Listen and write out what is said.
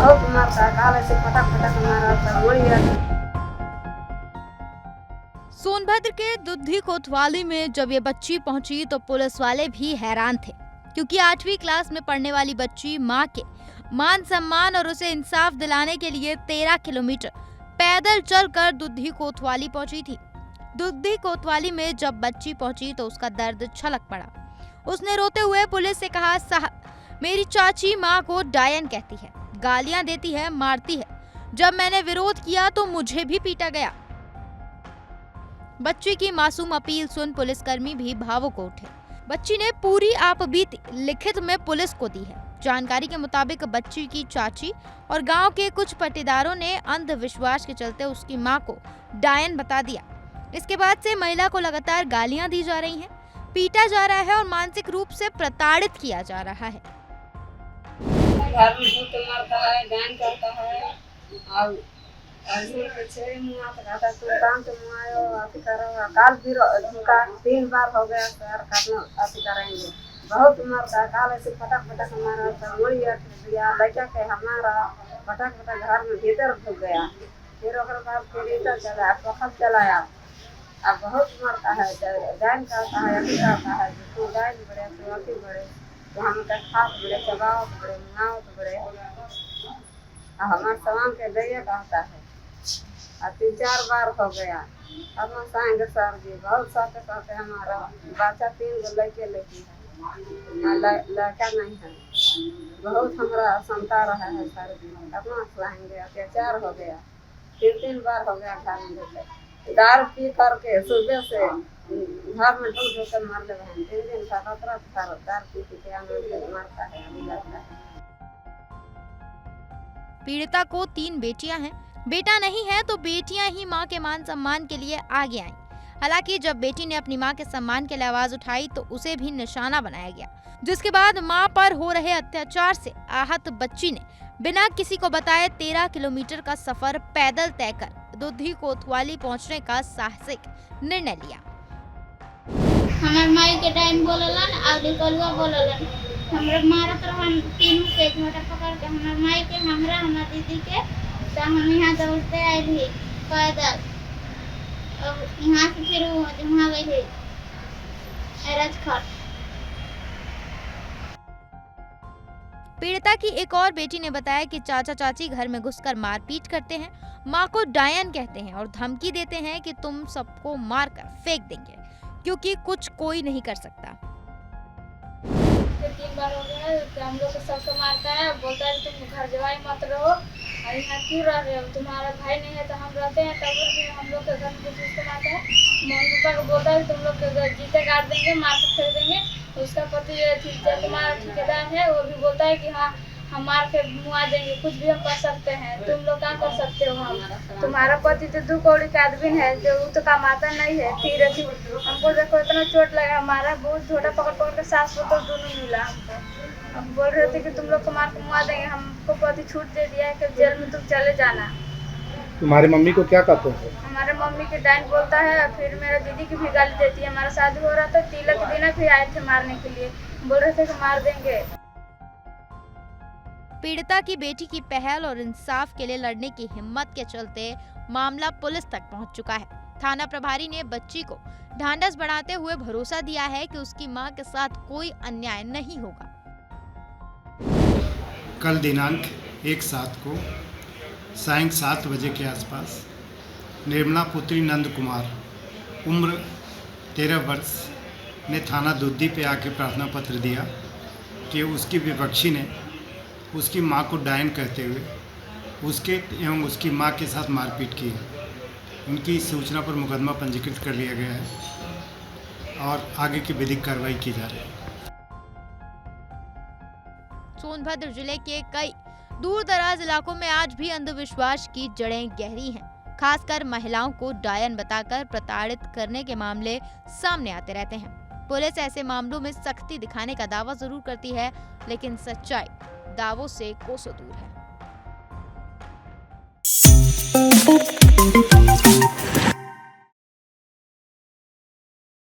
बहुत मारता है, काले से पटक पटक मारा था, मुड़ी गया। सोनभद्र के दुद्धी कोतवाली में जब ये बच्ची पहुंची तो पुलिस वाले भी हैरान थे, क्योंकि 8वीं क्लास में पढ़ने वाली बच्ची मां के मान सम्मान और उसे इंसाफ दिलाने के लिए 13 किलोमीटर पैदल चलकर दुद्धी कोतवाली पहुंची थी। दुद्धी कोतवाली में जब बच्ची पहुंची तो उसका दर्द छलक पड़ा। उसने रोते हुए पुलिस से कहा, साहब, मेरी चाची माँ को डायन कहती है, गालियां देती है, मारती है। जब मैंने विरोध किया तो मुझे भी पीटा गया। बच्ची की मासूम अपील सुन पुलिसकर्मी भी भावुक उठे। बच्ची ने पूरी आपबीती लिखित में पुलिस को दी है। जानकारी के मुताबिक बच्ची की चाची और गांव के कुछ पट्टीदारों ने अंधविश्वास के चलते उसकी मां को डायन बता दिया। इसके बाद से महिला को लगातार गालियां दी जा रही हैं, पीटा जा रहा है और मानसिक रूप से प्रताड़ित किया जा रहा है। घर में भूत मारता है, डायन करता है, और झूठ के छेड़ी मुआ तो कहता तू काम से मुआयो अति करो। काल भी झुका 3 बार हो गया सर, काटना अति करेंगे। बहुत मारता है, काल ऐसे पटक पटक मारा था, मुड़ी दिया, लड़का के हमारा पटक पटक घर में भीतर घुस गया। फिर ओकर बाद फिर इधर चला, पखत चलाया। अब बहुत मारता है, डायन करता है, अति करता है, तू डायन बड़े तू अति बड़े, तो हम का खास बड़े, चबाओ बड़े, मुआओ बड़े। हमारे सामान के दैया कहता है, 3-4 बार हो गया। अब हम सांगे सर जी बहुत साथ कहते हमारा बच्चा 3 गो लड़के लड़की है, लड़का नहीं है। बहुत हमारा संता रहा है सर जी, अपना सहेंगे, अत्याचार हो गया। 3 बार हो गया घर में लेकर दारू पी करके सुबह से घर में ढूंढ ढूंढ कर मार ले बहन। 3 दिन का खतरा था, दारू पी के मारता है, अभी लगता है। पीड़िता को 3 बेटियां हैं। बेटा नहीं है तो बेटियां ही मां के मान सम्मान के लिए आगे आईं। हालांकि जब बेटी ने अपनी मां के सम्मान के लिए आवाज उठाई तो उसे भी निशाना बनाया गया, जिसके बाद मां पर हो रहे अत्याचार से आहत बच्ची ने बिना किसी को बताए 13 किलोमीटर का सफर पैदल तय कर दुद्धी कोतवाली पहुंचने का साहसिक निर्णय लिया। हमार माई के डायन बोललन और निकलुआ बोललन। हमरे मारत रहन, तीनों के झोटा पकड़ के हमार माई के, हमरा, हमार दीदी के। तो हम यहाँ दौड़ते आए भी पैदल, और यहाँ से फिर वहाँ गए थे राजखट। पीड़िता की एक और बेटी ने बताया कि चाचा चाची घर में घुसकर मारपीट करते हैं, मां को डायन कहते हैं और धमकी देते हैं कि तुम सबको मारकर फेंक देंगे, क्योंकि कुछ कोई नहीं कर सकता। 3 बार हो गया तो हम लोग को सबको मारता है, बोलता है तुम घर जवाई मत रहो, और यहाँ क्यों रह रहे हो, तुम्हारा भाई नहीं है तो हम रहते हैं, तब भी हम लोग के घर में कुछ उसको मारता है। मम्मी पापा को बोलता है तुम लोग के जीते काट देंगे, मार के फेंक देंगे। उसका पति तुम्हारा ठेकेदार है, वो भी बोलता है कि हाँ हम मार के मुआ देंगे, कुछ भी हम कर सकते हैं, तुम लोग क्या कर सकते हो। हम तुम्हारा पति तो 2 कौड़ी का आदमी है, जो वो तो कमाता नहीं है। फिर हमको देखो इतना चोट लगा, हमारा बहुत झोटा पकड़ पकड़ के सास तो दोनों मिला हमको। हम बोल रहे थे कि तुम लोग को मार के मुआ देंगे, हमको पति छूट दे दिया है कि जेल में तुम चले जाना। तुम्हारी मम्मी को क्या कहते हैं? हमारे मम्मी के डायन बोलता है, फिर मेरा दीदी की भी गाली देती है। हमारा शादी हो रहा था, तिलक के दिन फिर आए थे मारने के लिए, बोल रहे थे कि मार देंगे। पीड़िता की बेटी की पहल और इंसाफ के लिए लड़ने की हिम्मत के चलते मामला पुलिस तक पहुंच चुका है। थाना प्रभारी ने बच्ची को ढांढस बढ़ाते हुए भरोसा दिया है कि उसकी मां के साथ कोई अन्याय नहीं होगा। कल दिनांक 1/7 को सायं 7 बजे के आसपास निर्मला पुत्री नंद कुमार उम्र 13 वर्ष ने थाना दुद्धी पे आके प्रार्थना पत्र दिया कि उसकी विपक्षी ने उसकी मां को डायन कहते हुए उसके एवं उसकी मां के साथ मारपीट की है। उनकी सूचना पर मुकदमा पंजीकृत कर लिया गया है और आगे की विधिक कार्रवाई की जा रही है। सोनभद्र जिले के कई दूर दराज इलाकों में आज भी अंधविश्वास की जड़ें गहरी हैं। खासकर महिलाओं को डायन बताकर प्रताड़ित करने के मामले सामने आते रहते हैं। पुलिस ऐसे मामलों में सख्ती दिखाने का दावा जरूर करती है, लेकिन सच्चाई दावों से कोसों दूर है।